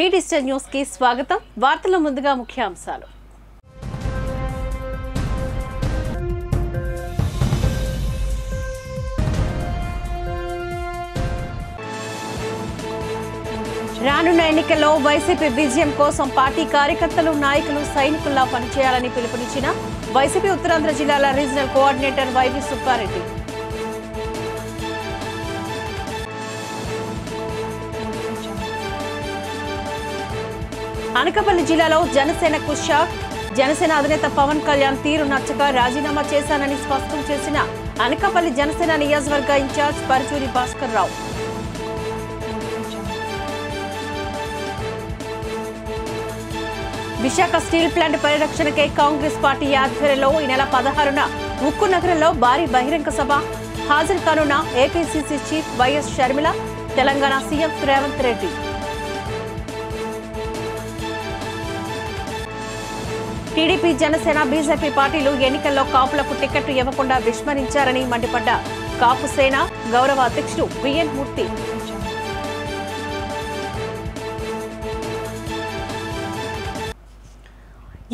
వి digital news కి స్వాగతం. వార్తల ముందుగా ముఖ్యాంశాలు. రానున్న ఎన్నికల్లో వైసీపీ విజయం కోసం పార్టీ కార్యకర్తలు, నాయకులు సైనికుల్లా పనిచేయాలని పిలుపునిచ్చిన వైసీపీ ఉత్తరాంధ్ర జిల్లాల రీజనల్ కోఆర్డినేటర్ వైవి సుబ్బారెడ్డి. అనకాపల్లి జిల్లాలో జనసేనకు షాక్. జనసేన అధినేత పవన్ కళ్యాణ్ తీరు నచ్చక రాజీనామా చేశానని స్పష్టం చేసిన అనకాపల్లి జనసేన నియోజకవర్గ incharge Paruchuri Bhaskar Rao. Visakha steel plant పరిరక్షణకే కాంగ్రెస్ పార్టీ ఆధ్వర్యంలో ఈ నెల 16న ఉక్కు నగరంలో భారీ బహిరంగ సభ. హాజరు కానున్న APCC chief YS Sharmila, Telangana CM Revanth Reddy. TDP, Janasena, BJP పార్టీలు ఎన్నికల్లో కాపులకు టికెట్లు ఇవ్వకుండా విస్మరించారని మండిపడ్డ కాపు సేన గౌరవ అధ్యక్షుడు బిఎన్ మూర్తి.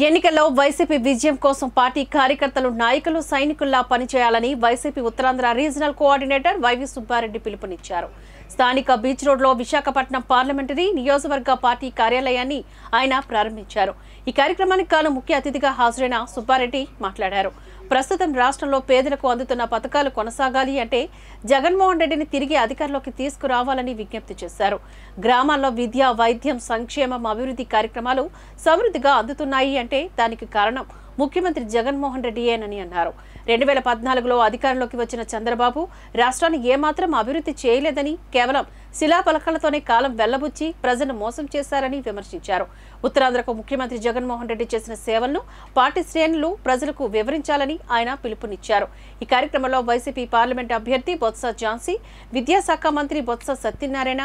ఎన్నికల్లో వైసీపీ విజయం కోసం పార్టీ కార్యకర్తలు, నాయకులు సైనికుల్లా పనిచేయాలని వైసీపీ ఉత్తరాంధ్ర రీజనల్ కోఆర్డినేటర్ వైవి సుబ్బారెడ్డి పిలుపునిచ్చారు. స్థానిక బీచ్ రోడ్లో విశాఖపట్నం పార్లమెంటరీ నియోజకవర్గ పార్టీ కార్యాలయాన్ని ఆయన ప్రారంభించారు. ఈ కార్యక్రమానికి గాను ముఖ్య అతిథిగా హాజరైన సుబ్బారెడ్డి మాట్లాడారు. ప్రస్తుతం రాష్ట్రంలో పేదలకు అందుతున్న పథకాలు కొనసాగాలి అంటే జగన్మోహన్ రెడ్డిని తిరిగి అధికారంలోకి తీసుకురావాలని విజ్ఞప్తి చేశారు. గ్రామాల్లో విద్య, వైద్యం, సంక్షేమం, అభివృద్ధి కార్యక్రమాలు సమృద్ధిగా అందుతున్నాయి అంటే దానికి కారణం ముఖ్యమంత్రి జగన్మోహన్ రెడ్డియేనని అన్నారు. 2014లో అధికారంలోకి వచ్చిన చంద్రబాబు రాష్ట్రాన్ని ఏమాత్రం అభివృద్ధి చేయలేదని, కేవలం శిలాఫలకాలతోనే కాలం వెళ్లబుచ్చి ప్రజలను మోసం చేశారని విమర్శించారు. ఉత్తరాంధ్రకు ముఖ్యమంత్రి జగన్మోహన్ రెడ్డి చేసిన సేవలను పార్టీ శ్రేణులు ప్రజలకు వివరించాలని ఆయన పిలుపునిచ్చారు. ఈ కార్యక్రమంలో వైసీపీ పార్లమెంట్ అభ్యర్థి బొత్స ఝాన్సీ, విద్యాశాఖ మంత్రి బొత్స సత్యనారాయణ,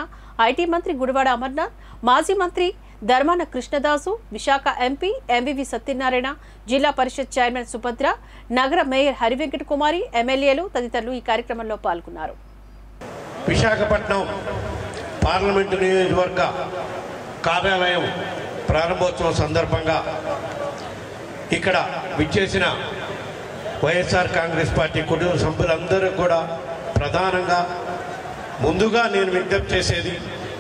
ఐటీ మంత్రి గుడివాడ అమర్నాథ్, మాజీ మంత్రి ధర్మాన కృష్ణదాసు, విశాఖ ఎంపీ ఎంవివి సత్యనారాయణ, జిల్లా పరిషత్ చైర్మన్ సుభద్ర, నగర మేయర్ హరివెంకట కుమారి, ఎమ్మెల్యేలు తదితరులు ఈ కార్యక్రమంలో పాల్గొన్నారు. విశాఖపట్నం పార్లమెంటు నియోజకవర్గ కార్యాలయం ప్రారంభోత్సవం సందర్భంగా ఇక్కడ విచ్చేసిన వైఎస్ఆర్ కాంగ్రెస్ పార్టీ కుటుంబ సభ్యులందరూ కూడా ప్రధానంగా ముందుగా నేను విజ్ఞప్తి చేసేది,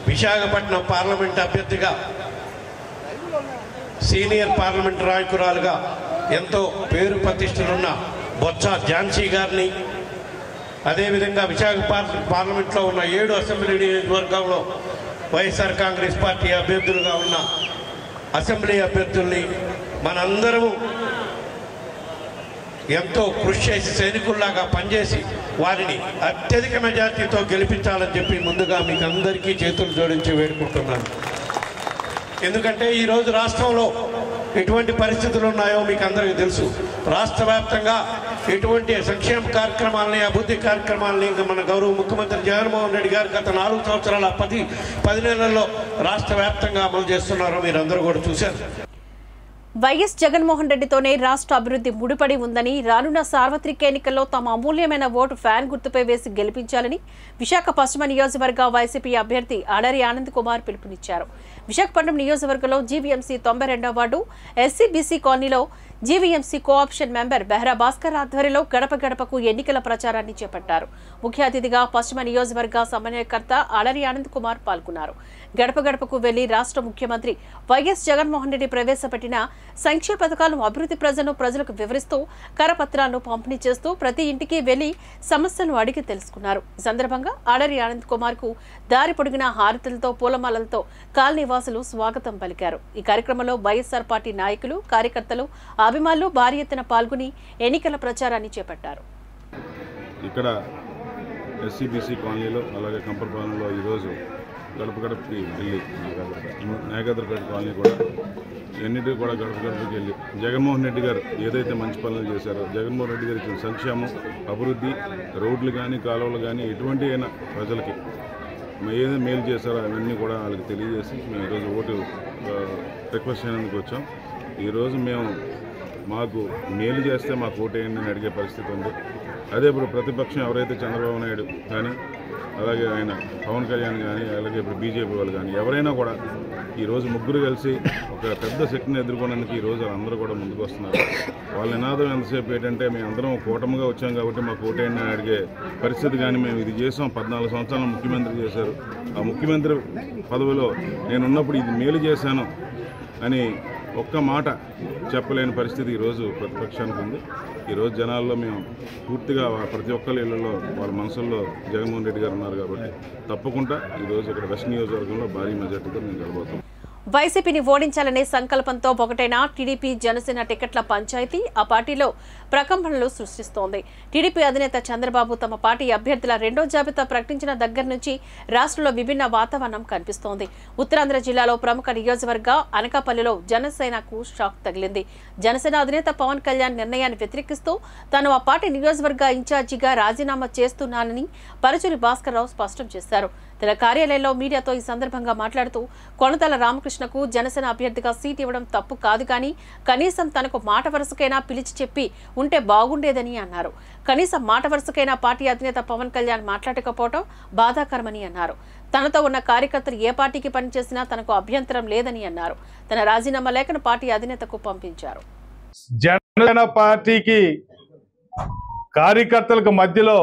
విశాఖపట్నం పార్లమెంట్ అభ్యర్థిగా సీనియర్ పార్లమెంట్ నాయకురాలుగా ఎంతో పేరు ప్రతిష్టలున్న బొత్స ఝాన్సీ గారిని, అదేవిధంగా విశాఖ పార్లమెంట్లో ఉన్న 7 అసెంబ్లీ నియోజకవర్గంలో వైఎస్ఆర్ కాంగ్రెస్ పార్టీ అభ్యర్థులుగా ఉన్న అసెంబ్లీ అభ్యర్థుల్ని మనందరము ఎంతో కృషి చేసి సైనికుల్లాగా పనిచేసి వారిని అత్యధిక మెజార్టీతో గెలిపించాలని చెప్పి ముందుగా మీకు అందరికీ చేతులు జోడించి వేడుకుంటున్నాను. ఎందుకంటే ఈరోజు రాష్ట్రంలో ఎటువంటి పరిస్థితులు ఉన్నాయో మీకు అందరికీ తెలుసు. రాష్ట్ర వ్యాప్తంగా ఎటువంటి సంక్షేమ కార్యక్రమాలని, అభివృద్ధి కార్యక్రమాలని మన గౌరవ ముఖ్యమంత్రి జగన్మోహన్ రెడ్డి గారు గత 4 సంవత్సరాల 10 నెలల్లో రాష్ట్ర వ్యాప్తంగా అమలు చేస్తున్నారో మీరందరూ కూడా చూశారు. వైఎస్ జగన్మోహన్ రెడ్డితోనే రాష్ట్ర అభివృద్ధి ముడిపడి ఉందని, రానున్న సార్వత్రిక ఎన్నికల్లో తమ అమూల్యమైన ఓటు ఫ్యాన్ గుర్తుపై వేసి గెలిపించాలని విశాఖ పశ్చిమ నియోజకవర్గ వైసీపీ అభ్యర్థి ఆడరి ఆనంద్ కుమార్ పిలుపునిచ్చారు. విశాఖపట్నం నియోజకవర్గంలో జీవీఎంసీ 92వ వార్డు ఎస్సీబీసీ కాలనీలో జీవీఎంసీ కోఆప్షన్ మెంబర్ బెహ్రా భాస్కర్ ఆధ్వర్యంలో గడప గడపకు ఎన్నికల ప్రచారాన్ని చేపట్టారు. ముఖ్య అతిథిగా పశ్చిమ నియోజకవర్గ సమన్వయకర్త ఆడరి ఆనంద్ కుమార్ పాల్గొన్నారు. గడప గడపకు వెళ్లి రాష్ట్ర ముఖ్యమంత్రి వైఎస్ జగన్మోహన్ రెడ్డి ప్రవేశపెట్టిన సంక్షేమ పథకాలను, అభివృద్ధి ప్రజలకు వివరిస్తూ కరపత్రాలను పంపిణీ చేస్తూ ప్రతి ఇంటికి వెళ్లి సమస్యలను అడిగి తెలుసుకున్నారు. ఈ సందర్భంగా ఆడరి ఆనంద్ కుమార్ కు దారి పొడిగిన హారతులతో, పూలమాలలతో కాలనీవాసులు స్వాగతం పలికారు. ఈ కార్యక్రమంలో వైఎస్ఆర్ పార్టీ నాయకులు, కార్యకర్తలు, అభిమానులు భారీ ఎత్తున పాల్గొని ఎన్నికల ప్రచారాన్ని చేపట్టారు. ఇక్కడ ఎస్సీబీసీ కాలనీలో, అలాగే కంపర్పాలెంలో ఈరోజు గడప గడపకి వెళ్ళి నాగేంద్రపేట కాలనీ కూడా ఎన్నిటికీ కూడా గడప గడపకి వెళ్ళి జగన్మోహన్ రెడ్డి గారు ఏదైతే మంచి పనులు చేశారో, జగన్మోహన్ రెడ్డి గారు ఇచ్చిన సంక్షేమం, అభివృద్ధి, రోడ్లు కానీ కాలువలు కానీ ఎటువంటి అయినా ప్రజలకి ఏదైతే మేలు చేశారో అవన్నీ కూడా వాళ్ళకి తెలియజేసి మేము ఈరోజు ఓటు రిక్వెస్ట్ చేయడానికి వచ్చాం. ఈరోజు మేము మాకు మేలు చేస్తే మాకు ఓటేయండి అని అడిగే పరిస్థితి ఉంది. అదే ఇప్పుడు ప్రతిపక్షం ఎవరైతే చంద్రబాబు నాయుడు కానీ, అలాగే ఆయన పవన్ కళ్యాణ్ కానీ, అలాగే ఇప్పుడు బీజేపీ వాళ్ళు కానీ ఎవరైనా కూడా ఈరోజు ముగ్గురు కలిసి ఒక పెద్ద శక్తిని ఎదుర్కోవడానికి ఈరోజు అందరూ కూడా ముందుకు వస్తున్నారు. వాళ్ళ నినాదం ఎంతసేపు ఏంటంటే మేము అందరం కూటమిగా వచ్చాం కాబట్టి మాకు ఓటేయండి అని అడిగే పరిస్థితి. కానీ మేము ఇది చేసాం, 14 సంవత్సరాలు ముఖ్యమంత్రి చేశారు. ఆ ముఖ్యమంత్రి పదవిలో నేనున్నప్పుడు ఇది మేలు చేశాను అని ఒక్క మాట చెప్పలేని పరిస్థితి ఈరోజు ప్రతిపక్షానికి ఉంది. ఈరోజు జనాల్లో మేము పూర్తిగా ప్రతి ఒక్కరి ఇళ్లలో వాళ్ళ మనసుల్లో జగన్మోహన్ రెడ్డి గారు ఉన్నారు కాబట్టి తప్పకుండా ఈరోజు ఇక్కడ వెస్ట్ నియోజకవర్గంలో భారీ మెజార్టీతో మేము గెలబోతాం. వైసీపీని ఓడించాలనే సంకల్పంతో ఒకటైన టీడీపీ జనసేన టికెట్ల పంచాయతీ ఆ పార్టీలో ప్రకంపనలు సృష్టిస్తోంది. టీడీపీ అధినేత చంద్రబాబు తమ పార్టీ అభ్యర్థుల రెండో జాబితా ప్రకటించిన దగ్గర నుంచి రాష్ట్రంలో విభిన్న వాతావరణం కనిపిస్తోంది. ఉత్తరాంధ్ర జిల్లాలో ప్రముఖ నియోజకవర్గ అనకాపల్లిలో జనసేనకు షాక్ తగిలింది. జనసేన అధినేత పవన్ కళ్యాణ్ నిర్ణయాన్ని వ్యతిరేకిస్తూ తాను ఆ పార్టీ నియోజకవర్గ ఇన్ఛార్జిగా రాజీనామా చేస్తున్నానని పరుచూరి భాస్కర్ రావు స్పష్టం చేశారు. తన కార్యాలయంలో మీడియాతో ఈ సందర్భంగా మాట్లాడుతూ కొనతల రామకృష్ణకు జనసేన అభ్యర్థిగా సీట్ ఇవ్వడం తప్పు కాదు, కానీ కనీసం తనకు మాట వరుసకైనా పిలిచి చెప్పి ఉంటే బాగుండేదని అన్నారు. కనీసం మాట వరుసకైనా పార్టీ అధినేత పవన్ కళ్యాణ్ మాట్లాడకపోవడం బాధాకరమని అన్నారు. తనతో ఉన్న కార్యకర్తలు ఏ పార్టీకి పనిచేసినా తనకు అభ్యంతరం లేదని అన్నారు. తన రాజీనామా లేఖను పార్టీ అధినేతకు పంపించారు. జనసేన పార్టీకి కార్యకర్తలకు మధ్యలో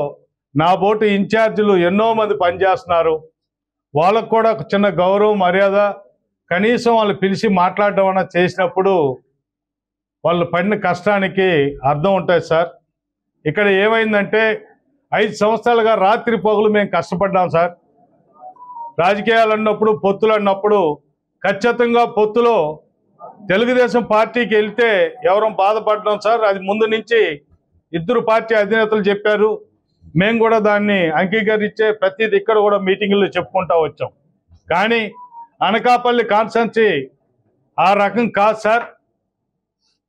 నా బోటు ఇన్ఛార్జీలు ఎన్నో మంది పనిచేస్తున్నారు. వాళ్ళకు కూడా ఒక చిన్న గౌరవం మర్యాద కనీసం వాళ్ళు పిలిచి మాట్లాడడం అన్న చేసినప్పుడు వాళ్ళు పడిన కష్టానికి అర్థం ఉంటుంది సార్. ఇక్కడ ఏమైందంటే 5 సంవత్సరాలుగా రాత్రి పగులు మేము కష్టపడ్డాం సార్. రాజకీయాలు అన్నప్పుడు పొత్తులు అన్నప్పుడు ఖచ్చితంగా పొత్తులో తెలుగుదేశం పార్టీకి వెళ్తే ఎవరం బాధపడ్డాం సార్. అది ముందు నుంచి ఇద్దరు పార్టీ అధినేతలు చెప్పారు. మేము కూడా దాన్ని అంగీకరించే ప్రతిదీ ఇక్కడ కూడా మీటింగుల్లో చెప్పుకుంటూ వచ్చాం. కానీ అనకాపల్లి కాన్స్టిట్యున్సీ ఆ రకం కాదు సార్.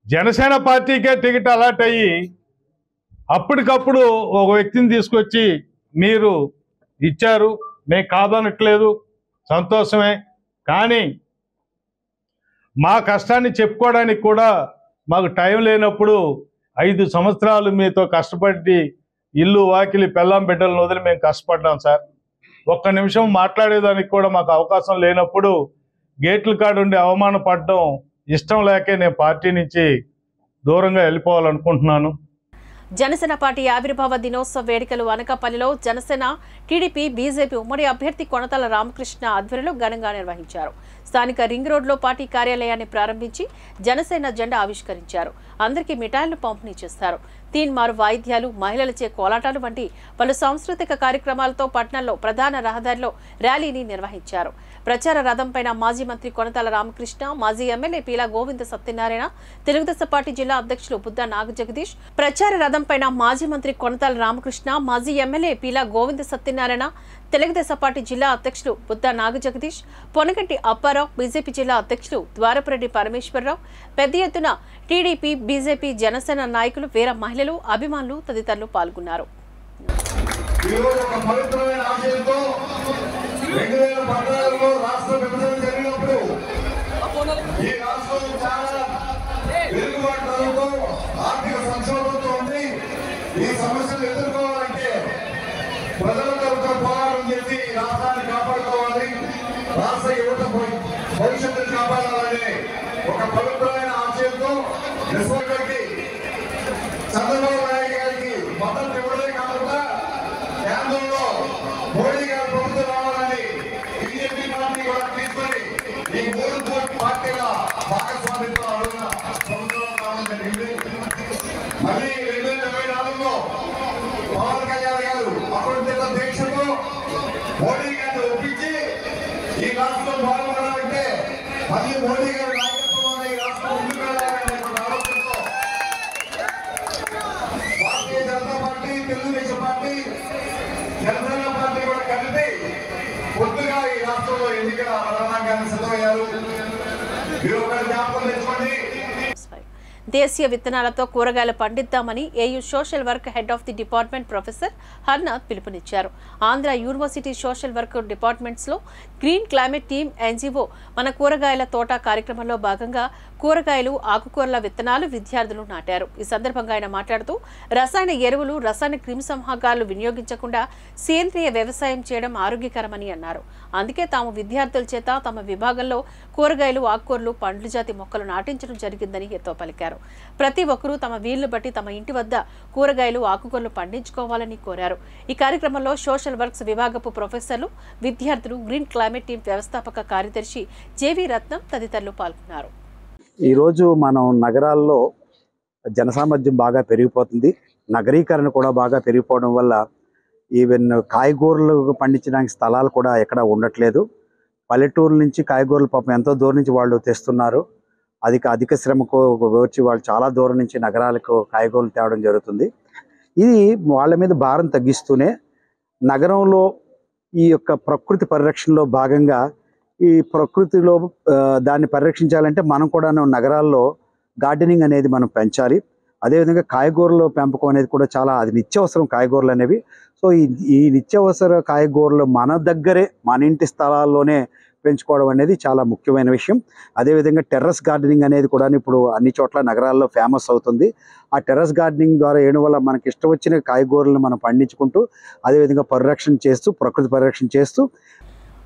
జనసేన పార్టీకే టికెట్ అలాట్ అయ్యి అప్పటికప్పుడు ఒక వ్యక్తిని తీసుకొచ్చి మీరు ఇచ్చారు, మేము కాదనట్లేదు, సంతోషమే. కానీ మా కష్టాన్ని చెప్పుకోవడానికి కూడా మాకు టైం లేనప్పుడు 5 సంవత్సరాలు మీతో కష్టపడి ఇల్లు వాకిలి పెళ్ళాం బిడ్డలను వదిలి మేము కష్టపడ్డాం సార్. ఒక్క నిమిషం మాట్లాడేదానికి కూడా మాకు అవకాశం లేనప్పుడు గేట్ల కాడుండి అవమానపడడం ఇష్టం లేకే నేను పార్టీ నుంచి దూరంగా వెళ్ళిపోవాలనుకుంటున్నాను. జనసేన పార్టీ ఆవిర్భావ దినోత్సవ వేడుకలు అనకాపల్లిలో జనసేన టీడీపీ బీజేపీ ఉమ్మడి అభ్యర్థి కొనతల రామకృష్ణ ఆధ్వర్యంలో ఘనంగా నిర్వహించారు. స్థానిక రింగ్ రోడ్లో పార్టీ కార్యాలయాన్ని ప్రారంభించి జనసేన జెండా ఆవిష్కరించారు. అందరికీ మిఠాయిలను పంపిణీ చేస్తారు. తీన్మారు వాయిద్యాలు, మహిళలచే కోలాటాలు వంటి పలు సాంస్కృతిక కార్యక్రమాలతో పట్టణంలో ప్రధాన రహదారిలో ర్యాలీని నిర్వహించారు. ప్రచార రథంపైన మాజీ మంత్రి కొనతల రామకృష్ణ, మాజీ ఎమ్మెల్యే పీలా గోవింద సత్యనారాయణ, తెలుగుదేశం పార్టీ జిల్లా అధ్యక్షులు బుద్ధ నాగజగదీష్, ప్రచార రథంపైన మాజీ మంత్రి కొనతల రామకృష్ణ, మాజీ ఎమ్మెల్యే పీలా గోవింద సత్యనారాయణ, తెలుగుదేశం పార్టీ జిల్లా అధ్యక్షులు బుద్ధ నాగజగదీష్, పొనగంటి అప్పారావు, బీజేపీ జిల్లా అధ్యక్షులు ద్వారపురెడ్డి పరమేశ్వరరావు, పెద్ద ఎత్తున టీడీపీ, బీజేపీ, జనసేన నాయకులు, వీర మహిళలు, అభిమానులు తదితరులు పాల్గొన్నారు. 2014లో రాష్ట్ర విభజన జరిగినప్పుడు ఈ రాష్ట్రం చాలా వెలుగుబాటుతో ఆర్థిక సంక్షోభంతో ఉంది. ఈ సమస్యలు ఎదుర్కోవాలంటే ప్రజలతో పోరాటం చేసి రాష్ట్రాన్ని కాపాడుకోవాలి, రాష్ట్ర యువత భవిష్యత్తును కాపాడాలనే ఒక పవిత్రమైన ఆశయంతో నిస్వార్థకి చంద్రబాబు నాయుడు గారికి మద్దతు ఇవ్వడమే కాకుండా కేంద్రంలో మోడీ గారి ప్రభుత్వం రావాలని బీజేపీ పార్టీ కూడా తీసుకొని ఈ 3 పార్టీల భాగస్వామ్యంతో అడుగున ప్రభుత్వం రావడం జరిగింది. మళ్ళీ 2024లో పవన్ కళ్యాణ్ గారు అప్పుడు దీక్షతో మోడీ గారిని ఒప్పించి ఈ రాష్ట్రం బాగుపడాలంటే మళ్ళీ మోడీ గారి నాయకత్వంలో ఈ రాష్ట్రం ముందుకు వెళ్ళాలనే ఆలోచనతో Bharatiya Janata party, Telugu Desam party, Janasena party కూడా కలిపి కొద్దిగా ఈ రాష్ట్రంలో ఎన్నికల రణరంగాన్ని సిద్ధమయ్యారు. మీరు ఒకటి జ్ఞాపకం తెచ్చుకోండి. దేశీయ విత్తనాలతో కూరగాయలు పండిద్దామని AU social work head of the department professor Harnath పిలుపునిచ్చారు. ఆంధ్ర యూనివర్సిటీ సోషల్ వర్క్ డిపార్ట్మెంట్స్లో గ్రీన్ క్లైమేట్ టీమ్ ఎన్జీఓ మన కూరగాయల తోట కార్యక్రమంలో భాగంగా కూరగాయలు ఆకుకూరల విత్తనాలు విద్యార్థులు నాటారు. ఈ సందర్భంగా ఆయన మాట్లాడుతూ రసాయన ఎరువులు, రసాయన క్రిమిసంహారకాలు వినియోగించకుండా సేంద్రియ వ్యవసాయం చేయడం ఆరోగ్యకరమని అన్నారు. అందుకే తాము విద్యార్థుల చేత తమ విభాగంలో కూరగాయలు, ఆకుకూరలు, పండ్ల జాతి మొక్కలు నాటించడం జరిగిందని హితో పలికారు. ప్రతి ఒక్కరూ తమ వీలును బట్టి తమ ఇంటి వద్ద కూరగాయలు, ఆకుకూరలు పండించుకోవాలని కోరారు. ఈ కార్యక్రమంలో సోషల్ వర్క్స్ విభాగపు ప్రొఫెసర్లు, విద్యార్థులు, గ్రీన్ క్లైమేట్ టీం వ్యవస్థాపక కార్యదర్శి జేవి రత్నం తదితరులు పాల్గొన్నారు. ఈరోజు మనం నగరాల్లో జనసామర్థ్యం బాగా పెరిగిపోతుంది. నగరీకరణ కూడా బాగా పెరిగిపోవడం వల్ల ఈవెన్ కాయగూరలు పండించడానికి స్థలాలు కూడా ఎక్కడ ఉండట్లేదు. పల్లెటూరు నుంచి కాయగూరలు పాపం ఎంతో దూరం నుంచి వాళ్ళు తెస్తున్నారు. అధిక శ్రమకు వచ్చి వాళ్ళు చాలా దూరం నుంచి నగరాలకు కాయగూరలు తేవడం జరుగుతుంది. ఇది వాళ్ళ మీద భారం తగ్గిస్తూనే నగరంలో ఈ యొక్క ప్రకృతి పరిరక్షణలో భాగంగా ఈ ప్రకృతిలో దాన్ని పరిరక్షించాలంటే మనం కూడా నగరాల్లో గార్డెనింగ్ అనేది మనం పెంచాలి. అదేవిధంగా కాయగూరల పెంపకం అనేది కూడా చాలా అది నిత్యావసరం కాయగూరలు అనేవి. సో ఈ నిత్యావసర కాయగూరలు మన దగ్గరే మన ఇంటి స్థలాల్లోనే పెంచుకోవడం అనేది చాలా ముఖ్యమైన విషయం. అదేవిధంగా టెర్రస్ గార్డెనింగ్ అనేది కూడా ఇప్పుడు అన్ని చోట్ల నగరాల్లో ఫేమస్ అవుతుంది. ఆ టెర్రస్ గార్డెనింగ్ ద్వారా వేయడం వల్ల మనకి ఇష్టం వచ్చిన కాయగూరలను మనం పండించుకుంటూ అదేవిధంగా ప్రకృతి పరిరక్షణ చేస్తూ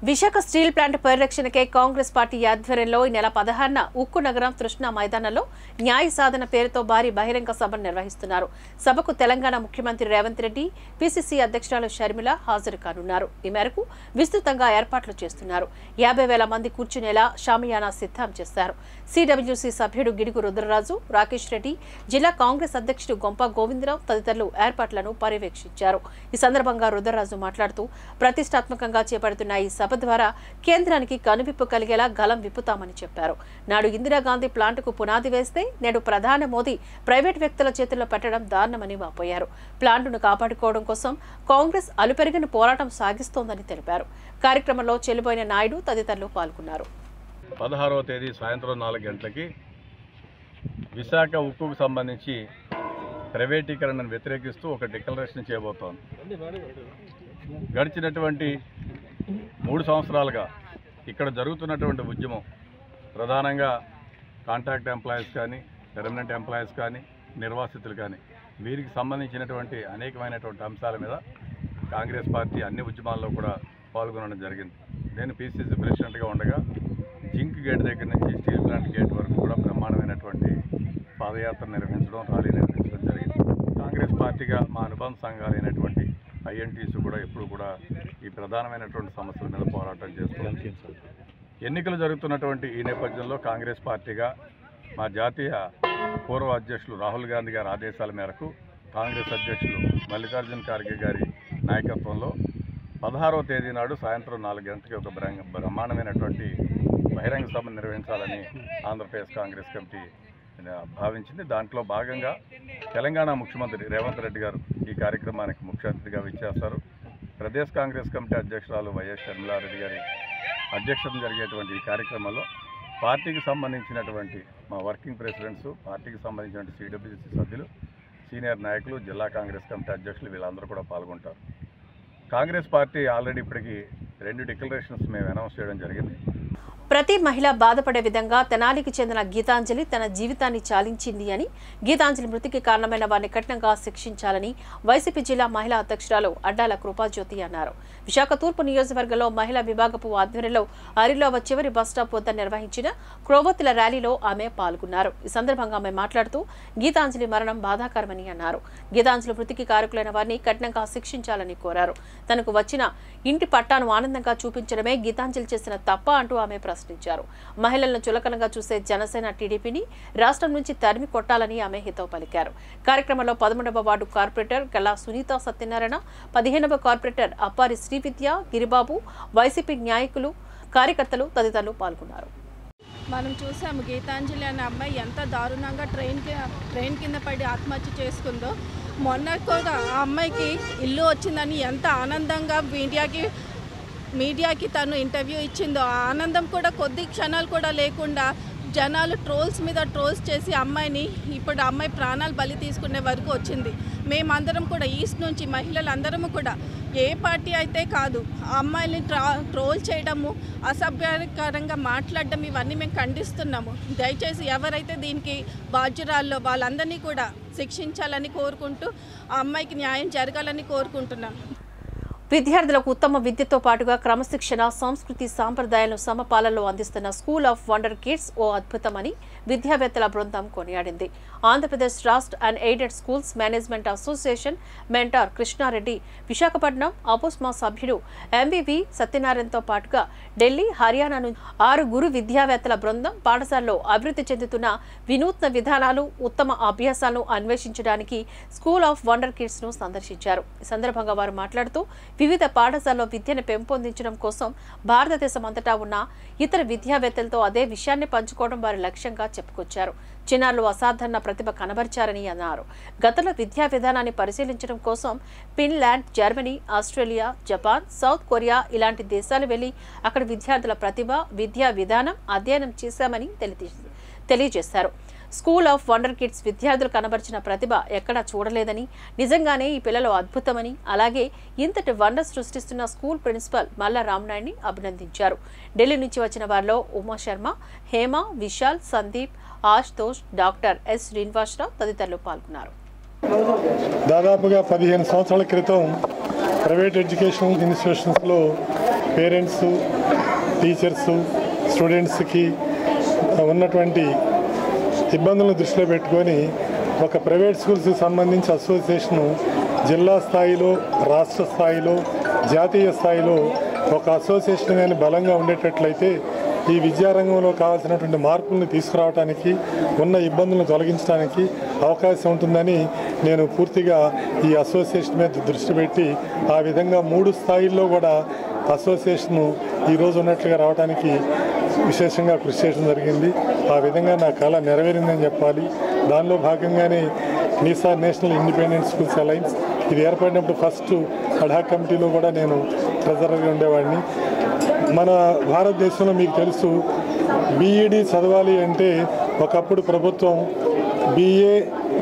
విశాఖ స్టీల్ ప్లాంట్ పరిరక్షణకే కాంగ్రెస్ పార్టీ ఆధ్వర్యంలో ఈ నెల 16న ఉక్కు నగరం తృష్ణ మైదానంలో న్యాయ సాధన పేరుతో భారీ బహిరంగ సభను నిర్వహిస్తున్నారు. సభకు తెలంగాణ ముఖ్యమంత్రి రేవంత్ రెడ్డి, పిసిసి అధ్యక్షురాలు షర్మిల హాజరు కానున్నారు. ఈ మేరకు విస్తృతంగా ఏర్పాట్లు చేస్తున్నారు. 50,000 మంది కూర్చునేలా షామియానా సిద్ధం చేశారు. సిడబ్ల్యూసి సభ్యుడు గిడుగు రుద్రరాజు, రాకేష్ రెడ్డి, జిల్లా కాంగ్రెస్ అధ్యక్షుడు గొంప గోవిందరావు తదితరులు ఏర్పాట్లను పర్యవేక్షించారు. ఈ సందర్భంగా రుద్రరాజు మాట్లాడుతూ ప్రతిష్టాత్మకంగా చేపడుతున్న ఈ సభ ద్వారా కేంద్రానికి కనువిప్పు కలిగేలా గలం విప్పుతామని చెప్పారు. నాడు ఇందిరాగాంధీ ప్లాంటుకు పునాది వేస్తే నేడు ప్రధాని మోదీ ప్రైవేట్ వ్యక్తుల చేతుల్లో పెట్టడం దారుణమని వాపోయారు. ప్లాంటును కాపాడుకోవడం కోసం కాంగ్రెస్ అలుపెరిగిన పోరాటం సాగిస్తోందని తెలిపారు. కార్యక్రమంలో చెల్లిపోయిన నాయుడు తదితరులు పాల్గొన్నారు. 16వ తేదీ సాయంత్రం 4 గంటలకి విశాఖ ఉక్కుకు సంబంధించి ప్రైవేటీకరణను వ్యతిరేకిస్తూ ఒక డిక్లరేషన్ చేయబోతోంది. గడిచినటువంటి 3 సంవత్సరాలుగా ఇక్కడ జరుగుతున్నటువంటి ఉద్యమం ప్రధానంగా కాంట్రాక్ట్ ఎంప్లాయీస్ కానీ, పెర్మనెంట్ ఎంప్లాయీస్ కానీ, నిర్వాసితులు కానీ వీరికి సంబంధించినటువంటి అనేకమైనటువంటి అంశాల మీద కాంగ్రెస్ పార్టీ అన్ని ఉద్యమాల్లో కూడా పాల్గొనడం జరిగింది. నేను పిసిసి ప్రెసిడెంట్గా ఉండగా జింక్ గేట్ దగ్గర నుంచి స్టీల్ ప్లాంట్ గేట్ వరకు కూడా బ్రహ్మాండమైనటువంటి పాదయాత్ర నిర్వహించడం, ర్యాలీ నిర్వహించడం జరిగింది. కాంగ్రెస్ పార్టీగా మా అనుబంధ సంఘాలైనటువంటి ఐఎన్టీసీ కూడా ఎప్పుడు కూడా ఈ ప్రధానమైనటువంటి సమస్యల మీద పోరాటం చేస్తుంది. ఎన్నికలు జరుగుతున్నటువంటి ఈ నేపథ్యంలో కాంగ్రెస్ పార్టీగా మా జాతీయ పూర్వ అధ్యక్షులు రాహుల్ గాంధీ గారి ఆదేశాల మేరకు కాంగ్రెస్ అధ్యక్షులు మల్లికార్జున ఖార్గే గారి నాయకత్వంలో 16వ తేదీ నాడు సాయంత్రం 4 గంటలకి ఒక బ్రహ్మాండమైనటువంటి బహిరంగ సభ నిర్వహించాలని ఆంధ్రప్రదేశ్ కాంగ్రెస్ కమిటీ భావించింది. దాంట్లో భాగంగా తెలంగాణ ముఖ్యమంత్రి రేవంత్ రెడ్డి గారు ఈ కార్యక్రమానికి ముఖ్య అతిథిగా విచ్చేస్తారు. ప్రదేశ్ కాంగ్రెస్ కమిటీ అధ్యక్షురాలు వైఎస్ షర్మిలారెడ్డి గారి అధ్యక్షతన జరిగేటువంటి ఈ కార్యక్రమంలో పార్టీకి సంబంధించినటువంటి మా వర్కింగ్ ప్రెసిడెంట్స్, పార్టీకి సంబంధించినటువంటి సిడబ్ల్యూసి సభ్యులు, సీనియర్ నాయకులు, జిల్లా కాంగ్రెస్ కమిటీ అధ్యక్షులు వీళ్ళందరూ కూడా పాల్గొంటారు. కాంగ్రెస్ పార్టీ ఆల్రెడీ ఇప్పటికీ 2 డిక్లరేషన్స్ మేము అనౌన్స్ చేయడం జరిగింది. ప్రతి మహిళ బాధపడే విధంగా తెనాలికి చెందిన గీతాంజలి తన జీవితాన్ని చాలించింది అని, గీతాంజలి మృతికి కారణమైన వారిని కఠినంగా శిక్షించాలని వైసీపీ జిల్లా మహిళా అధ్యక్షురాలు అడ్డాల కృపాజ్యోతి అన్నారు. విశాఖ తూర్పు నియోజకవర్గంలో మహిళా విభాగపు ఆధ్వర్యంలో అరిలో చివరి బస్టాప్ వద్ద నిర్వహించిన క్రోవత్తుల ర్యాలీలో ఆమె పాల్గొన్నారు. ఈ సందర్భంగా ఆమె మాట్లాడుతూ గీతాంజలి మరణం బాధాకరమని అన్నారు. గీతాంజలి మృతికి కారకులైన వారిని కఠినంగా శిక్షించాలని కోరారు. తనకు వచ్చిన ఇంటి పట్టాను ఆనందంగా చూపించడమే గీతాంజలి చేసిన తప్ప అంటూ ఆమె ప్రశ్నించారు. మహిళలను చులకనగా చూసే జనసేన టీడీపీని రాష్ట్రం నుంచి తరిమి కొట్టాలని ఆమె హితవు పలికారు. కార్యక్రమంలో 11వ వార్డు కార్పొరేటర్ గల్లా సునీత సత్యనారాయణ, 15వ కార్పొరేటర్ అప్పారి శ్రీవిద్య, గిరిబాబు, వైసీపీ నాయకులు, కార్యకర్తలు తదితరులు పాల్గొన్నారు. మనం చూసాము గీతాంజలి అనే అమ్మాయి ఎంత దారుణంగా ట్రైన్ కింద పడి ఆత్మహత్య చేసుకుందో. మొన్న కూడా ఆ అమ్మాయికి ఇల్లు వచ్చిందని ఎంత ఆనందంగా మీడియాకి తను ఇంటర్వ్యూ ఇచ్చిందో, ఆ ఆనందం కూడా కొద్ది క్షణాలు కూడా లేకుండా జనాలు ట్రోల్స్ మీద ట్రోల్స్ చేసి అమ్మాయిని ఇప్పుడు అమ్మాయి ప్రాణాలు బలి తీసుకునే వరకు వచ్చింది. మేమందరం కూడా ఈస్ట్ నుంచి మహిళలందరము కూడా ఏ పార్టీ అయితే కాదు అమ్మాయిని ట్రోల్ చేయడము, అసభ్యకరంగా మాట్లాడడం ఇవన్నీ మేము ఖండిస్తున్నాము. దయచేసి ఎవరైతే దీనికి బాధ్యురాల్లో వాళ్ళందరినీ కూడా శిక్షించాలని కోరుకుంటూ ఆ అమ్మాయికి న్యాయం జరగాలని కోరుకుంటున్నాను. విద్యార్థులకు ఉత్తమ విద్యతో పాటుగా క్రమశిక్షణ, సంస్కృతి, సాంప్రదాయాలను సమపాలనలో అందిస్తున్న స్కూల్ ఆఫ్ వండర్ కిడ్స్ ఓ అద్భుతమని విద్యావేత్తల బృందం కొనియాడింది. ఆంధ్రప్రదేశ్ రాష్ట్ర and aided schools management association mentor Krishna Reddy, Visakhapatnam APOSMA సభ్యుడు ఎంవివి సత్యనారాయణతో పాటుగా ఢిల్లీ, హర్యానా నుంచి 6 గురు విద్యావేత్తల బృందం పాఠశాలలో అభివృద్ధి చెందుతున్న వినూత్న విధానాలు, ఉత్తమ అభ్యాసాలను అన్వేషించడానికి స్కూల్ ఆఫ్ వండర్ కిడ్స్ ను సందర్శించారు. ఈ సందర్భంగా వారు మాట్లాడుతూ వివిధ పాఠశాలలో విద్యను పెంపొందించడం కోసం భారతదేశం అంతటా ఉన్న ఇతర విద్యావేత్తలతో అదే విషయాన్ని పంచుకోవడం వారి లక్ష్యంగా చెప్పుకొచ్చారు. చిన్నారులు అసాధారణ ప్రతిభ కనబరిచారని అన్నారు. గతంలో విద్యా విధానాన్ని పరిశీలించడం కోసం Finland, Germany, Australia, Japan, south Korea ఇలాంటి దేశాలు వెళ్లి అక్కడ విద్యార్థుల ప్రతిభ, విద్యా విధానం అధ్యయనం చేశామని తెలియజేశారు. స్కూల్ ఆఫ్ వండర్ కిడ్స్ విద్యార్థులు కనబరిచిన ప్రతిభ ఎక్కడా చూడలేదని, నిజంగానే ఈ పిల్లలు అద్భుతమని, అలాగే ఇంతటి వండర్ సృష్టిస్తున్న స్కూల్ ప్రిన్సిపల్ మల్ల రామనాయుడిని అభినందించారు. ఢిల్లీ నుంచి వచ్చిన వారిలో ఉమా శర్మ, హేమ, విశాల్, సందీప్, ఆశుతోష్, డాక్టర్ ఎస్ శ్రీనివాసరావు తదితరులు పాల్గొన్నారు. దాదాపుగా 15 సంవత్సరాల క్రితం ప్రైవేట్ ఎడ్యుకేషన్ ఇన్స్టిట్యూషన్స్లో పేరెంట్స్, టీచర్స్, స్టూడెంట్స్కి ఉన్నటువంటి ఇబ్బందులను దృష్టిలో పెట్టుకొని ఒక ప్రైవేట్ స్కూల్స్కి సంబంధించి అసోసియేషను జిల్లా స్థాయిలో, రాష్ట్ర స్థాయిలో, జాతీయ స్థాయిలో ఒక అసోసియేషన్ కానీ బలంగా ఉండేటట్లయితే ఈ విద్యారంగంలో కావాల్సినటువంటి మార్పులను తీసుకురావడానికి, ఉన్న ఇబ్బందులను తొలగించడానికి అవకాశం ఉంటుందని నేను పూర్తిగా ఈ అసోసియేషన్ మీద దృష్టి పెట్టి ఆ విధంగా 3 స్థాయిల్లో కూడా అసోసియేషను ఈరోజు ఉన్నట్లుగా రావడానికి విశేషంగా కృషి చేయడం జరిగింది. ఆ విధంగా నా కళ నెరవేరిందని చెప్పాలి. దానిలో భాగంగానే నీసా నేషనల్ ఇండిపెండెంట్ స్కూల్స్ అలయన్స్ ఇది ఏర్పడినప్పుడు ఫస్ట్ అడ్హాక్ కమిటీలో కూడా నేను ట్రెజరర్గా ఉండేవాడిని. మన భారతదేశంలో మీకు తెలుసు, బీఈడి చదవాలి అంటే ఒకప్పుడు ప్రభుత్వం BA,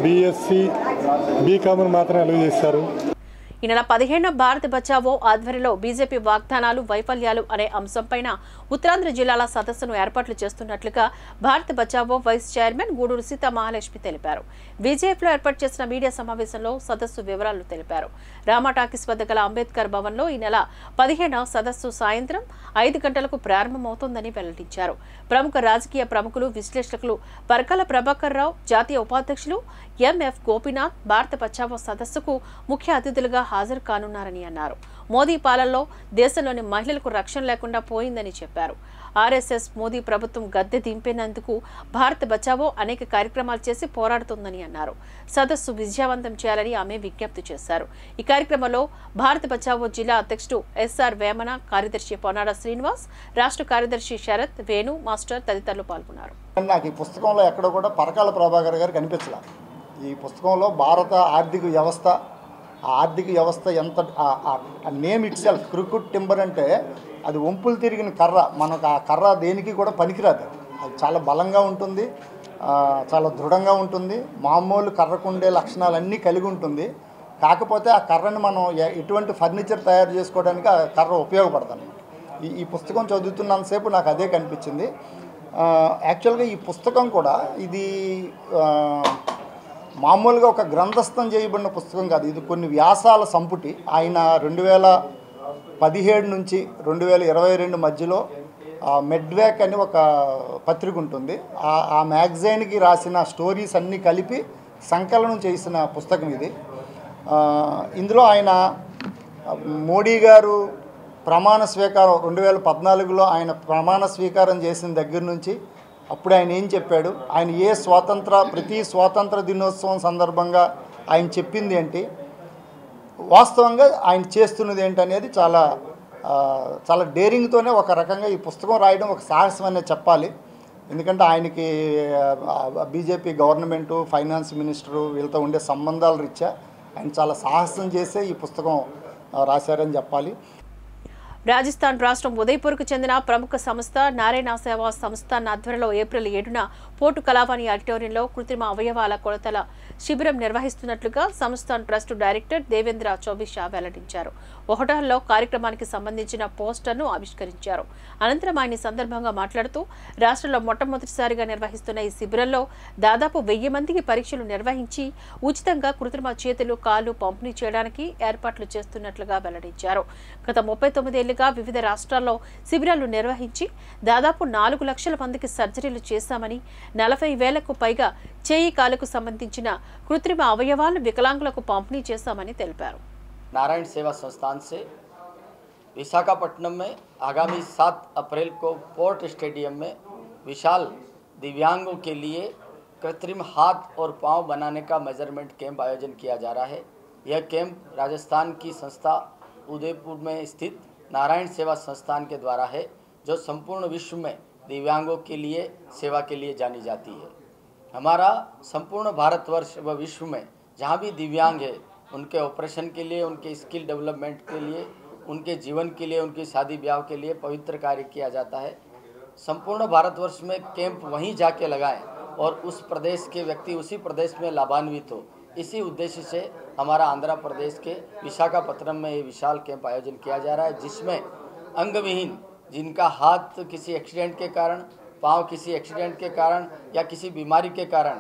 BSc, బీకామ్ను మాత్రమే అలౌ చేశారు. ఈ నెల 15న భారత్ బచావో ఆధ్వర్యంలో బీజేపీ వాగ్దానాలు, వైఫల్యాలు అనే అంశంపైన ఉత్తరాంధ్ర జిల్లాల సదస్సును ఏర్పాట్లు చేస్తున్నట్లుగా భారత్ బచావో వైస్ చైర్మన్ గూడూరు సీతా మహాలక్ష్మి తెలిపారు. బీజేపీలో ఏర్పాటు చేసిన మీడియా సమావేశంలో సదస్సు వివరాలు తెలిపారు. రామా టాకీస్ వద్ద గల అంబేద్కర్ భవన్లో ఈ నెల 15న సదస్సు సాయంత్రం 5 గంటలకు ప్రారంభమవుతోందని వెల్లడించారు. ప్రముఖ రాజకీయ ప్రముఖులు, విశ్లేషకులు పరకాల ప్రభాకర్ రావు, జాతీయ ఉపాధ్యక్షులు MF గోపీనాథ్ భారత బచావో సదస్సుకు ముఖ్య అతిథులుగా హాజరు కానున్నారని అన్నారు. మోదీ పాలనలో దేశంలోని మహిళలకు రక్షణ లేకుండా పోయిందని చెప్పారు. RSS మోదీ ప్రభుత్వం గద్దె దింపేందుకు భారత్ బచావో అనేక కార్యక్రమాలు చేసి పోరాడుతోందని అన్నారు. సదస్సు విజయవంతం చేయాలని ఆమె విజ్ఞప్తి చేశారు. ఈ కార్యక్రమంలో భారత్ బచావో జిల్లా అధ్యక్షుడు SR వేమన, కార్యదర్శి పొన్నాడ శ్రీనివాస్, రాష్ట్ర కార్యదర్శి శరత్, వేణు మాస్టర్ తదితరులు పాల్గొన్నారు. నాకు ఈ పుస్తకంలో ఎక్కడ కూడా పరకాల ప్రభాకర్ గారు కనిపించలే. ఈ పుస్తకంలో భారత ఆర్థిక వ్యవస్థ, ఆ ఆర్థిక వ్యవస్థ ఎంత name it self cricket timber అంటే అది వంపులు తిరిగిన కర్ర. మనకు ఆ కర్ర దేనికి కూడా పనికిరాదు. అది చాలా బలంగా ఉంటుంది, చాలా దృఢంగా ఉంటుంది, మామూలు కర్రకుండే లక్షణాలన్నీ కలిగి ఉంటుంది. కాకపోతే ఆ కర్రని మనం ఎటువంటి ఫర్నిచర్ తయారు చేసుకోవడానికి ఆ కర్ర ఉపయోగపడుతుంది. ఈ పుస్తకం చదువుతున్నంతసేపు నాకు అదే కనిపించింది. యాక్చువల్గా ఈ పుస్తకం కూడా ఇది మామూలుగా ఒక గ్రంథస్థం చేయబడిన పుస్తకం కాదు. ఇది కొన్ని వ్యాసాల సంపుటి. ఆయన 2017 నుంచి 2022 మధ్యలో మెడ్వేక్ అని ఒక పత్రిక ఉంటుంది. ఆ మ్యాగజైన్కి రాసిన స్టోరీస్ అన్నీ కలిపి సంకలనం చేసిన పుస్తకం ఇది. ఇందులో ఆయన మోడీ గారు ప్రమాణ స్వీకారం 2014లో ఆయన ప్రమాణ స్వీకారం చేసిన దగ్గర నుంచి అప్పుడు ఆయన ఏం చెప్పాడు, ఆయన ప్రతి స్వాతంత్ర దినోత్సవం సందర్భంగా ఆయన చెప్పింది ఏంటి, వాస్తవంగా ఆయన చేస్తున్నది ఏంటి అనేది చాలా చాలా డేరింగ్తోనే ఒక రకంగా ఈ పుస్తకం రాయడం ఒక సాహసం అనే చెప్పాలి. ఎందుకంటే ఆయనకి బీజేపీ గవర్నమెంటు, ఫైనాన్స్ మినిస్టరు వీళ్ళతో ఉండే సంబంధాల రీత్యా ఆయన చాలా సాహసం చేసే ఈ పుస్తకం రాశారని చెప్పాలి. రాజస్థాన్ రాష్ట్రం ఉదయ్పూర్కు చెందిన ప్రముఖ సంస్థ నారాయణ సేవా సంస్థ ఆధ్వర్యంలో ఏప్రిల్ 7న పోర్టు కలావాణి ఆడిటోరియంలో కృత్రిమ అవయవాల కొలతల శిబిరం నిర్వహిస్తున్నట్లుగా సంస్థాన్ ట్రస్ట్ డైరెక్టర్ దేవేంద్ర చౌబిషా వెల్లడించారు. హోటల్లో కార్యక్రమానికి సంబంధించిన పోస్టర్ను ఆవిష్కరించారు. అనంతరం ఆయన సందర్భంగా మాట్లాడుతూ రాష్ట్రంలో మొట్టమొదటిసారిగా నిర్వహిస్తున్న ఈ శిబిరంలో దాదాపు 1000 మందికి పరీక్షలు నిర్వహించి ఉచితంగా కృత్రిమ చేతులు కాళ్ళు పంపిణీ చేయడానికి ఏర్పాట్లు చేస్తున్నట్లుగా వెల్లడించారు. గత 39 ఏళ్లుగా వివిధ రాష్ట్రాల్లో శిబిరాలు నిర్వహించి దాదాపు 4 లక్షల మందికి సర్జరీలు చేశామని 40,000కు పైగా చేయి కాలుకు సంబంధించిన కృత్రిమ అవయవాలను వికలాంగులకు పంపిణీ చేశామని తెలిపారు. नारायण सेवा संस्थान से विशाखापट्टनम में आगामी 7 अप्रैल को पोर्ट स्टेडियम में विशाल दिव्यांगों के लिए कृत्रिम हाथ और पांव बनाने का मेजरमेंट कैंप आयोजन किया जा रहा है। यह कैंप राजस्थान की संस्था उदयपुर में स्थित नारायण सेवा संस्थान के द्वारा है, जो संपूर्ण विश्व में दिव्यांगों के लिए सेवा के लिए जानी जाती है। हमारा संपूर्ण भारतवर्ष व विश्व में जहाँ भी दिव्यांग है उनके ऑपरेशन के लिए, उनके स्किल डेवलपमेंट के लिए, उनके जीवन के लिए, उनकी शादी ब्याह के लिए पवित्र कार्य किया जाता है। संपूर्ण भारतवर्ष में कैंप वहीं जाके लगाएं और उस प्रदेश के व्यक्ति उसी प्रदेश में लाभान्वित हो, इसी उद्देश्य से हमारा आंध्र प्रदेश के विशाखापट्टनम में ये विशाल कैंप आयोजन किया जा रहा है, जिसमें अंगविहीन जिनका हाथ किसी एक्सीडेंट के कारण, पाँव किसी एक्सीडेंट के कारण या किसी बीमारी के कारण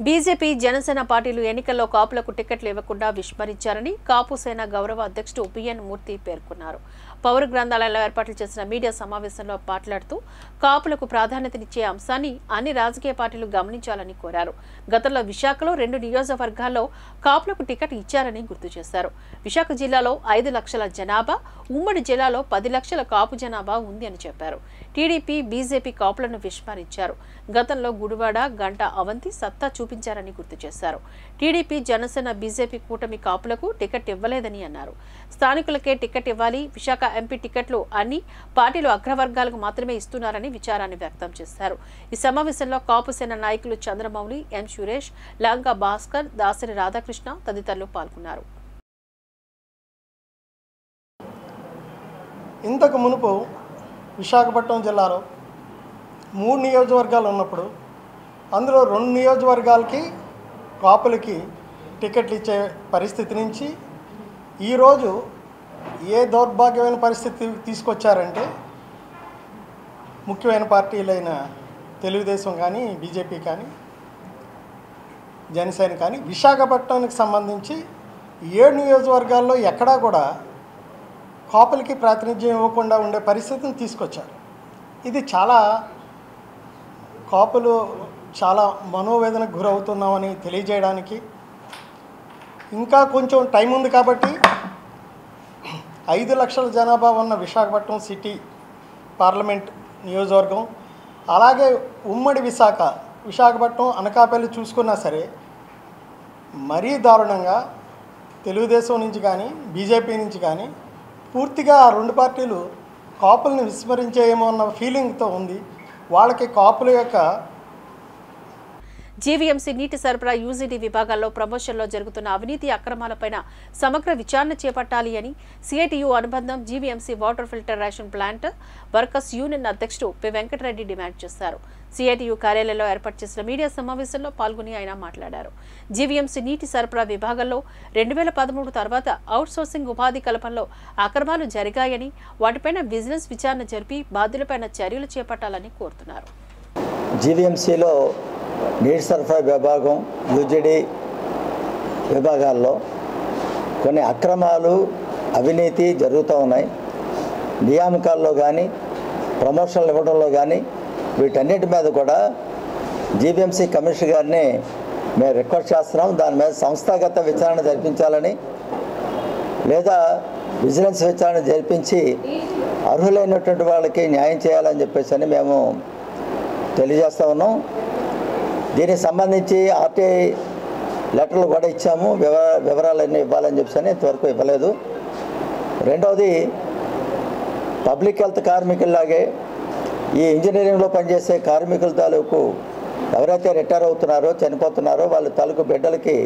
బీజేపీ జనసేన పార్టీలు ఎన్నికల్లో కాపులకు టికెట్లు ఇవ్వకుండా విస్మరించారని కాపు సేన గౌరవ అధ్యక్షుడు పిఎన్ మూర్తి పేర్కొన్నారు. పౌర గ్రంథాలయంలో ఏర్పాట్లు చేసిన మీడియా సమావేశంలో మాట్లాడుతూ కాపులకు ప్రాధాన్యతనిచ్చే అంశాన్ని అన్ని రాజకీయ పార్టీలు గమనించాలని కోరారు. గతంలో విశాఖలో 2 నియోజకవర్గాల్లో కాపులకు టికెట్ ఇచ్చారని గుర్తు చేశారు. విశాఖ జిల్లాలో 5 లక్షల జనాభా, ఉమ్మడి జిల్లాలో 10 లక్షల కాపు జనాభా ఉంది అని చెప్పారు. టీడీపీ, బీజేపీ కాపులను విస్మరించారు. గతంలో గుడివాడ, గంట అవంతి సత్తా చూపించారని గుర్తు చేశారు. టీడీపీ, జనసేన, బీజేపీ కూటమి కాపులకు టికెట్ ఇవ్వలేదని అన్నారు. స్థానికులకే టికెట్ ఇవ్వాలి, విశాఖ ఎంపీ టికెట్లు అన్ని పార్టీలు అగ్రవర్గాలకు మాత్రమే ఇస్తున్నారని విచారాన్ని వ్యక్తం చేశారు. ఈ సమావేశంలో కాపు సేన నాయకులు చంద్రమౌళి, ఎం సురేష్, లంగా భాస్కర్, దాసరి రాధాకృష్ణ తదితరులు పాల్గొన్నారు. ఇంతకు మునుపు విశాఖపట్నం జిల్లాలో 3 నియోజకవర్గాలు ఉన్నప్పుడు అందులో 2 నియోజకవర్గాలకి కాపులకి టికెట్లు ఇచ్చే పరిస్థితి నుంచి ఈరోజు ఏ దౌర్భాగ్యమైన పరిస్థితి తీసుకొచ్చారంటే ముఖ్యమైన పార్టీలైన తెలుగుదేశం కానీ, బీజేపీ కానీ, జనసేన కానీ విశాఖపట్నానికి సంబంధించి 7 నియోజకవర్గాల్లో ఎక్కడా కూడా కాపులకి ప్రాతినిధ్యం ఇవ్వకుండా ఉండే పరిస్థితిని తీసుకొచ్చారు. ఇది చాలా కాపులు చాలా మనోవేదనకు గురవుతున్నామని తెలియజేయడానికి, ఇంకా కొంచెం టైం ఉంది కాబట్టి 5 లక్షల జనాభా ఉన్న విశాఖపట్నం సిటీ పార్లమెంట్ నియోజకవర్గం, అలాగే ఉమ్మడి విశాఖపట్నం, అనకాపల్లి చూసుకున్నా సరే మరీ దారుణంగా తెలుగుదేశం నుంచి కానీ, బీజేపీ నుంచి కానీ పూర్తిగా ఆ 2 పార్టీలు కాపుల్ని విస్మరించేయేమో అన్న ఫీలింగ్తో ఉంది. వాళ్ళకి కాపుల యొక్క జీవీఎంసీ నీటి సరఫరా యూజీడీ విభాగాల్లో ప్రమోషన్లో జరుగుతున్న అవినీతి అక్రమాలపైన సమగ్ర విచారణ చేపట్టాలి అని సిఐటియు అనుబంధం GVMC water filtration plant workers union అధ్యక్షుడు పి వెంకటరెడ్డి డిమాండ్ చేశారు. సిఐటియు కార్యాలయంలో ఏర్పాటు చేసిన మీడియా సమావేశంలో పాల్గొని ఆయన మాట్లాడారు. జీవీఎంసీ నీటి సరఫరా విభాగంలో 2013 తర్వాత అవుట్సోర్సింగ్ ఉపాధి కల్పనలో అక్రమాలు జరిగాయని, వాటిపైన విజిలెన్స్ విచారణ జరిపి బాధ్యులపైన చర్యలు చేపట్టాలని కోరుతున్నారు. జీవీఎంసీలో నీటి సరఫరా విభాగం, యూజీడీ విభాగాల్లో కొన్ని అక్రమాలు, అవినీతి జరుగుతూ ఉన్నాయి. నియామకాల్లో కానీ, ప్రమోషన్లు ఇవ్వడంలో కానీ వీటన్నిటి మీద కూడా జీవీఎంసీ కమిషనర్ గారిని మేము రిక్వెస్ట్ చేస్తున్నాం. దాని మీద సంస్థాగత విచారణ జరిపించాలని, లేదా విజిలెన్స్ విచారణ జరిపించి అర్హులైనటువంటి వాళ్ళకి న్యాయం చేయాలని చెప్పేసి మేము తెలియజేస్తూ ఉన్నాం. దీనికి సంబంధించి ఆర్టీఐ లెటర్లు కూడా ఇచ్చాము, వివరాలన్నీ ఇవ్వాలని చెప్పేసి ఇంతవరకు ఇవ్వలేదు. రెండవది, పబ్లిక్ హెల్త్ కార్మికుల్లాగే ఈ ఇంజనీరింగ్లో పనిచేసే కార్మికుల తాలూకు ఎవరైతే రిటైర్ అవుతున్నారో, చనిపోతున్నారో వాళ్ళ తాలూకు బిడ్డలకి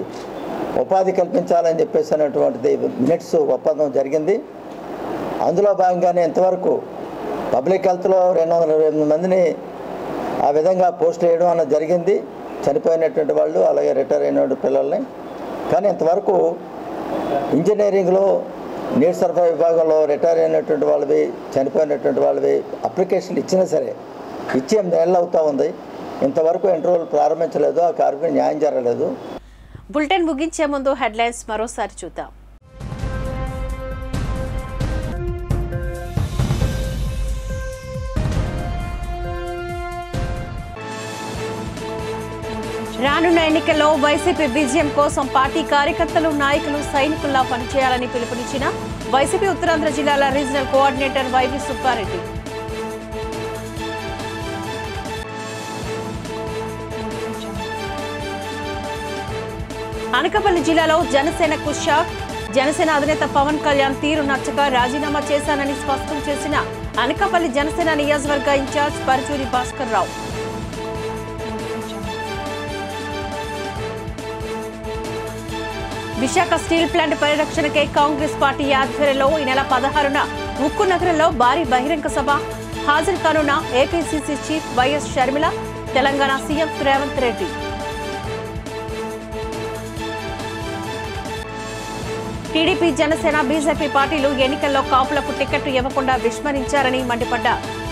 ఉపాధి కల్పించాలని చెప్పేసి అనేటువంటిది మినిట్స్ ఒప్పందం జరిగింది. అందులో భాగంగానే ఇంతవరకు పబ్లిక్ హెల్త్లో 228 మందిని ఆ విధంగా పోస్ట్ చేయడం అన్నది జరిగింది, చనిపోయినటువంటి వాళ్ళు అలాగే రిటైర్ అయిన పిల్లల్ని. కానీ ఇంతవరకు ఇంజనీరింగ్లో నీటి సరఫరా విభాగంలో రిటైర్ అయినటువంటి వాళ్ళవి, చనిపోయినటువంటి వాళ్ళవి అప్లికేషన్లు ఇచ్చినా సరే ఇచ్చి 8 నెలలు అవుతూ ఉంది. ఇంతవరకు ఇంటర్వ్యూలు ప్రారంభించలేదు, ఆ కార్మికులకు న్యాయం జరగలేదు. బులెటిన్ ముగించే ముందు హెడ్లైన్స్ మరోసారి చూద్దాం. రానున్న ఎన్నికల్లో వైసీపీ విజయం కోసం పార్టీ కార్యకర్తలు, నాయకులు సైనికుల్లా పనిచేయాలని పిలుపునిచ్చిన వైసీపీ ఉత్తరాంధ్ర జిల్లాల రీజనల్ కోఆర్డినేటర్ వైవి సుబ్బారెడ్డి. అనకాపల్లి జిల్లాలో జనసేనకు షాక్. జనసేన అధినేత పవన్ కళ్యాణ్ తీరు నచ్చక రాజీనామా చేశానని స్పష్టం చేసిన అనకాపల్లి జనసేన నియోజకవర్గ incharge Paruchuri Bhaskar Rao. Visakha steel plant పరిరక్షణకే కాంగ్రెస్ పార్టీ ఆధ్వర్యంలో ఈ నెల 16న ఉక్కు నగరంలో భారీ బహిరంగ సభ. హాజరు కానున్న APCC chief YS Sharmila, Telangana CM Revanth Reddy. TDP, Janasena, BJP పార్టీలు ఎన్నికల్లో కాపులకు టికెట్లు ఇవ్వకుండా విస్మరించారని మండిపడ్డ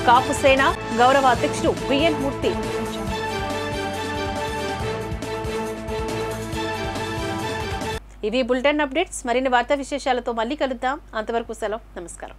కాపు సేన గౌరవ అధ్యక్షుడు బిఎన్ మూర్తి. ఇవి బులెటిన్ అప్డేట్స్. మరిన్ని వార్తా విశేషాలతో మళ్ళీ కలుద్దాం. అంతవరకు సెలవు. నమస్కారం.